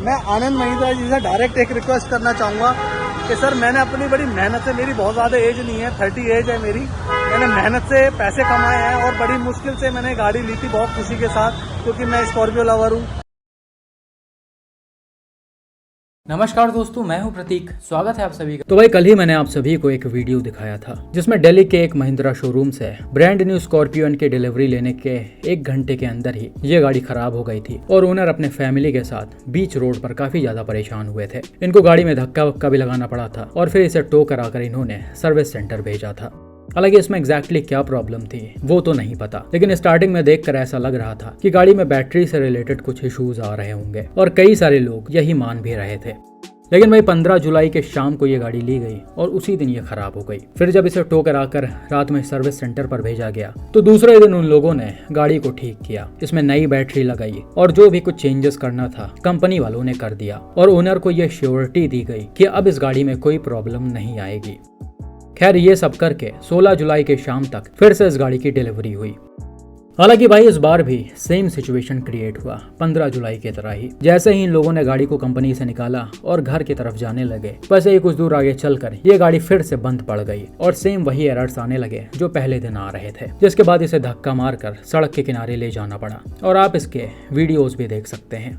मैं आनंद महिंद्रा जी से डायरेक्ट एक रिक्वेस्ट करना चाहूँगा कि सर मैंने अपनी बड़ी मेहनत से, मेरी बहुत ज़्यादा एज नहीं है, 30 एज है मेरी, मैंने मेहनत से पैसे कमाए हैं और बड़ी मुश्किल से मैंने गाड़ी ली थी बहुत खुशी के साथ, क्योंकि मैं स्कॉर्पियो लवर हूँ। नमस्कार दोस्तों, मैं हूं प्रतीक। स्वागत है आप सभी का। तो भाई कल ही मैंने आप सभी को एक वीडियो दिखाया था जिसमें दिल्ली के एक महिंद्रा शोरूम से ब्रांड न्यू स्कॉर्पियो की डिलीवरी लेने के 1 घंटे के अंदर ही ये गाड़ी खराब हो गई थी और ओनर अपने फैमिली के साथ बीच रोड पर काफी ज्यादा परेशान हुए थे। इनको गाड़ी में धक्का वक्का भी लगाना पड़ा था और फिर इसे टो कराकर इन्होंने सर्विस सेंटर भेजा था। हालांकि इसमें एग्जैक्टली क्या प्रॉब्लम थी वो तो नहीं पता, लेकिन स्टार्टिंग में देखकर ऐसा लग रहा था कि गाड़ी में बैटरी से रिलेटेड कुछ इश्यूज आ रहे होंगे और कई सारे लोग यही मान भी रहे थे। लेकिन भाई 15 जुलाई के शाम को ये गाड़ी ली गई और उसी दिन ये खराब हो गई। फिर जब इसे टो कराकर रात में सर्विस सेंटर पर भेजा गया तो दूसरे दिन उन लोगों ने गाड़ी को ठीक किया, इसमें नई बैटरी लगाई और जो भी कुछ चेंजेस करना था कंपनी वालों ने कर दिया और ओनर को ये श्योरिटी दी गई कि अब इस गाड़ी में कोई प्रॉब्लम नहीं आएगी। खैर ये सब करके 16 जुलाई के शाम तक फिर से इस गाड़ी की डिलीवरी हुई। हालांकि भाई इस बार भी सेम सिचुएशन क्रिएट हुआ 15 जुलाई की तरह ही। जैसे ही इन लोगों ने गाड़ी को कंपनी से निकाला और घर की तरफ जाने लगे, वैसे ही कुछ दूर आगे चलकर ये गाड़ी फिर से बंद पड़ गई और सेम वही एरर्स आने लगे जो पहले दिन आ रहे थे, जिसके बाद इसे धक्का मारकर सड़क के किनारे ले जाना पड़ा और आप इसके वीडियोज भी देख सकते हैं।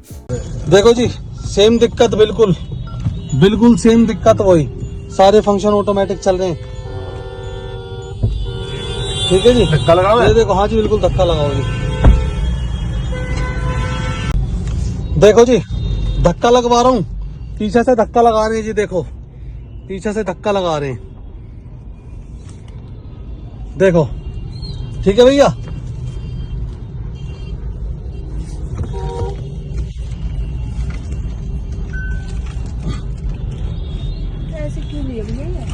देखो जी, सेम दिक्कत, बिल्कुल सेम दिक्कत, वही सारे फंक्शन ऑटोमेटिक चल रहे हैं। ठीक है जी, धक्का लगाओ, ये देखो। हाँ जी बिल्कुल धक्का लगाओ जी। देखो जी, धक्का लगवा रहा हूँ, पीछे से धक्का लगा रहे हैं जी। देखो पीछे से धक्का लगा रहे हैं, देखो। ठीक है भैया, ऐसे क्यों लिए भैया?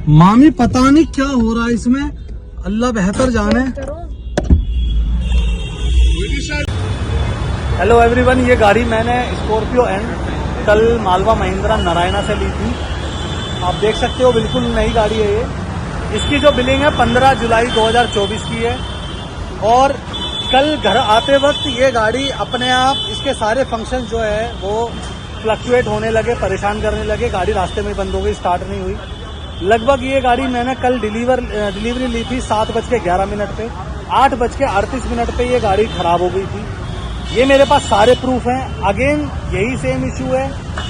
मामी पता नहीं क्या हो रहा है इसमें, अल्लाह बेहतर जाने। हेलो एवरीवन, ये गाड़ी मैंने स्कॉर्पियो एन कल मालवा महिंद्रा नारायणा से ली थी। आप देख सकते हो बिल्कुल नई गाड़ी है ये। इसकी जो बिलिंग है 15 जुलाई 2024 की है और कल घर आते वक्त ये गाड़ी अपने आप, इसके सारे फंक्शन जो है वो फ्लक्चुएट होने लगे, परेशान करने लगे। गाड़ी रास्ते में बंद हो गई, स्टार्ट नहीं हुई। लगभग ये गाड़ी मैंने कल डिलीवरी ली थी 7:11 पे, 8:38 पे ये गाड़ी खराब हो गई थी। ये मेरे पास सारे प्रूफ हैं। अगेन यही सेम इशू है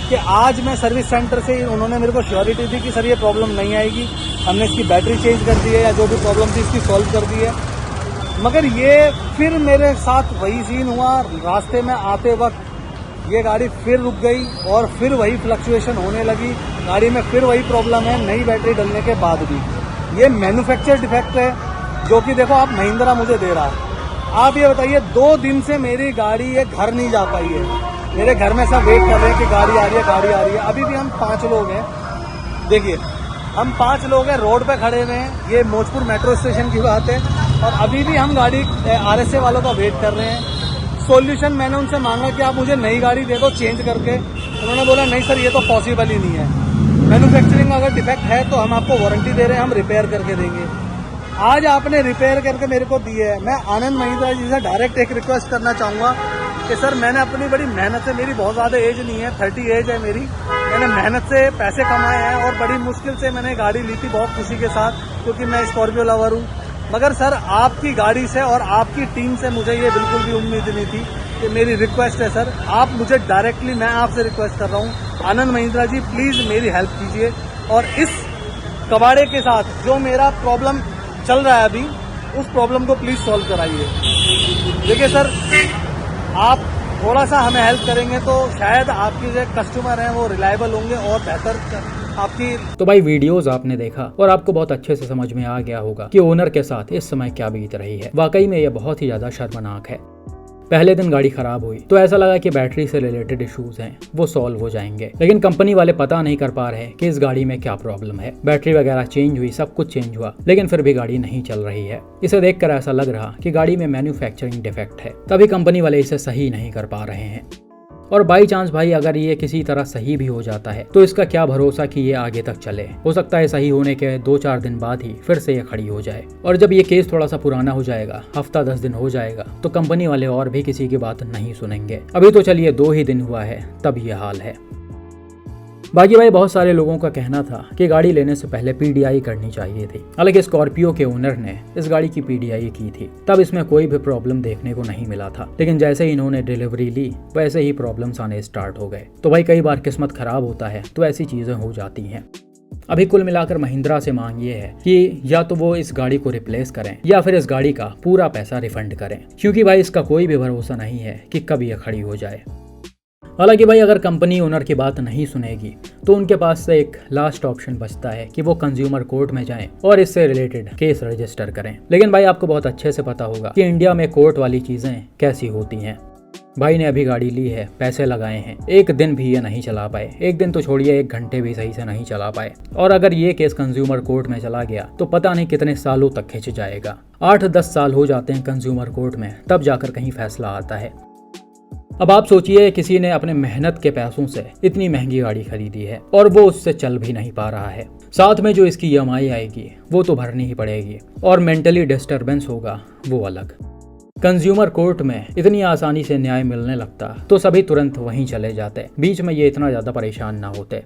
कि आज मैं सर्विस सेंटर से, उन्होंने मेरे को श्योरिटी दी कि सर ये प्रॉब्लम नहीं आएगी, हमने इसकी बैटरी चेंज कर दी है या जो भी प्रॉब्लम थी इसकी सॉल्व कर दी है। मगर ये फिर मेरे साथ वही सीन हुआ, रास्ते में आते वक्त ये गाड़ी फिर रुक गई और फिर वही फ्लक्चुएशन होने लगी। गाड़ी में फिर वही प्रॉब्लम है नई बैटरी डलने के बाद भी। ये मैन्युफैक्चर डिफेक्ट है जो कि देखो आप महिंद्रा मुझे दे रहा है। आप ये बताइए, 2 दिन से मेरी गाड़ी ये घर नहीं जा पाई है। मेरे घर में सब वेट कर रहे हैं कि गाड़ी आ रही है, गाड़ी आ रही है। अभी भी हम 5 लोग हैं, देखिए हम 5 लोग हैं, रोड पे खड़े हुए हैं। ये मौजपुर मेट्रो स्टेशन की बात है और अभी भी हम गाड़ी RSA वालों का वेट कर रहे हैं। सॉल्यूशन मैंने उनसे मांगा कि आप मुझे नई गाड़ी दे दो चेंज करके। उन्होंने बोला नहीं सर ये तो पॉसिबल ही नहीं है, मैन्युफैक्चरिंग अगर डिफेक्ट है तो हम आपको वारंटी दे रहे हैं, हम रिपेयर करके देंगे। आज आपने रिपेयर करके मेरे को दी है। मैं आनंद महिंद्रा जी से डायरेक्ट एक रिक्वेस्ट करना चाहूँगा कि सर मैंने अपनी बड़ी मेहनत से, मेरी बहुत ज़्यादा एज नहीं है, 30 एज है मेरी, मैंने मेहनत से पैसे कमाए हैं और बड़ी मुश्किल से मैंने गाड़ी ली थी बहुत खुशी के साथ, क्योंकि मैं स्कॉर्पियो लवर हूँ। मगर सर आपकी गाड़ी से और आपकी टीम से मुझे ये बिल्कुल भी उम्मीद नहीं थी। कि मेरी रिक्वेस्ट है सर, आप मुझे डायरेक्टली, मैं आपसे रिक्वेस्ट कर रहा हूँ, आनंद महिंद्रा जी प्लीज़ मेरी हेल्प कीजिए और इस कबाड़े के साथ जो मेरा प्रॉब्लम चल रहा है अभी, उस प्रॉब्लम को प्लीज़ सॉल्व कराइए। देखिए सर, आप थोड़ा सा हमें हेल्प करेंगे तो शायद आपके जो कस्टमर हैं वो रिलायबल होंगे और बेहतर आपकी। तो भाई वीडियोस आपने देखा और आपको बहुत अच्छे से समझ में आ गया होगा कि ओनर के साथ इस समय क्या बीत रही है। वाकई में यह बहुत ही ज्यादा शर्मनाक है। पहले दिन गाड़ी खराब हुई तो ऐसा लगा कि बैटरी से रिलेटेड इश्यूज हैं वो सॉल्व हो जाएंगे, लेकिन कंपनी वाले पता नहीं कर पा रहे कि इस गाड़ी में क्या प्रॉब्लम है। बैटरी वगैरह चेंज हुई, सब कुछ चेंज हुआ, लेकिन फिर भी गाड़ी नहीं चल रही है। इसे देखकर ऐसा लग रहा कि गाड़ी में मैन्युफैक्चरिंग डिफेक्ट है, तभी कंपनी वाले इसे सही नहीं कर पा रहे हैं। और बाई चांस भाई अगर ये किसी तरह सही भी हो जाता है तो इसका क्या भरोसा कि ये आगे तक चले। हो सकता है सही होने के 2-4 दिन बाद ही फिर से ये खड़ी हो जाए। और जब ये केस थोड़ा सा पुराना हो जाएगा, हफ्ता 10 दिन हो जाएगा, तो कंपनी वाले और भी किसी की बात नहीं सुनेंगे। अभी तो चलिए 2 ही दिन हुआ है तब ये हाल है। बाकी भाई बहुत सारे लोगों का कहना था कि गाड़ी लेने से पहले पीडीआई करनी चाहिए थी। हालांकि स्कॉर्पियो के ओनर ने इस गाड़ी की पीडीआई की थी, तब इसमें कोई भी प्रॉब्लम देखने को नहीं मिला था। लेकिन जैसे ही इन्होंने डिलीवरी ली वैसे ही प्रॉब्लम्स आने स्टार्ट हो गए। तो भाई कई बार किस्मत खराब होता है तो ऐसी चीजें हो जाती हैं। अभी कुल मिलाकर महिंद्रा से मांग ये है कि या तो वो इस गाड़ी को रिप्लेस करें या फिर इस गाड़ी का पूरा पैसा रिफंड करें, क्योंकि भाई इसका कोई भी भरोसा नहीं है कि कब ये खड़ी हो जाए। हालांकि भाई अगर कंपनी ओनर की बात नहीं सुनेगी तो उनके पास से एक लास्ट ऑप्शन बचता है कि वो कंज्यूमर कोर्ट में जाएं और इससे रिलेटेड केस रजिस्टर करें। लेकिन भाई आपको बहुत अच्छे से पता होगा कि इंडिया में कोर्ट वाली चीजें कैसी होती हैं। भाई ने अभी गाड़ी ली है, पैसे लगाए हैं, एक दिन भी ये नहीं चला पाए। एक दिन तो छोड़िए, 1 घंटे भी सही से नहीं चला पाए। और अगर ये केस कंज्यूमर कोर्ट में चला गया तो पता नहीं कितने सालों तक खिंच जाएगा। 8-10 साल हो जाते हैं कंज्यूमर कोर्ट में, तब जाकर कहीं फैसला आता है। अब आप सोचिए किसी ने अपने मेहनत के पैसों से इतनी महंगी गाड़ी खरीदी है और वो उससे चल भी नहीं पा रहा है। साथ में जो इसकी ईएमआई आएगी वो तो भरनी ही पड़ेगी और मेंटली डिस्टरबेंस होगा वो अलग। कंज्यूमर कोर्ट में इतनी आसानी से न्याय मिलने लगता तो सभी तुरंत वहीं चले जाते, बीच में ये इतना ज्यादा परेशान ना होते।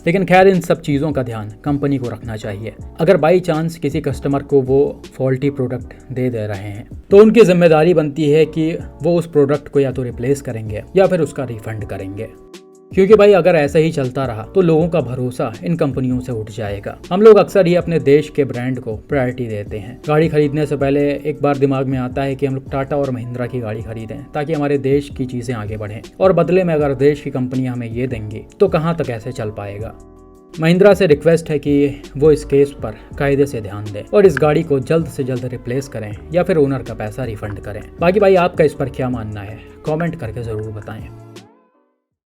लेकिन खैर इन सब चीज़ों का ध्यान कंपनी को रखना चाहिए। अगर बाई चांस किसी कस्टमर को वो फॉल्टी प्रोडक्ट दे रहे हैं तो उनकी जिम्मेदारी बनती है कि वो उस प्रोडक्ट को या तो रिप्लेस करेंगे या फिर उसका रिफंड करेंगे, क्योंकि भाई अगर ऐसा ही चलता रहा तो लोगों का भरोसा इन कंपनियों से उठ जाएगा। हम लोग अक्सर ही अपने देश के ब्रांड को प्रायोरिटी देते हैं। गाड़ी खरीदने से पहले एक बार दिमाग में आता है कि हम लोग टाटा और महिंद्रा की गाड़ी खरीदें ताकि हमारे देश की चीज़ें आगे बढ़ें, और बदले में अगर देश की कंपनियां हमें ये देंगी तो कहाँ तक ऐसे चल पाएगा। महिंद्रा से रिक्वेस्ट है कि वो इस केस पर कायदे से ध्यान दें और इस गाड़ी को जल्द से जल्द रिप्लेस करें या फिर ओनर का पैसा रिफंड करें। बाकी भाई आपका इस पर क्या मानना है, कमेंट करके ज़रूर बताएं।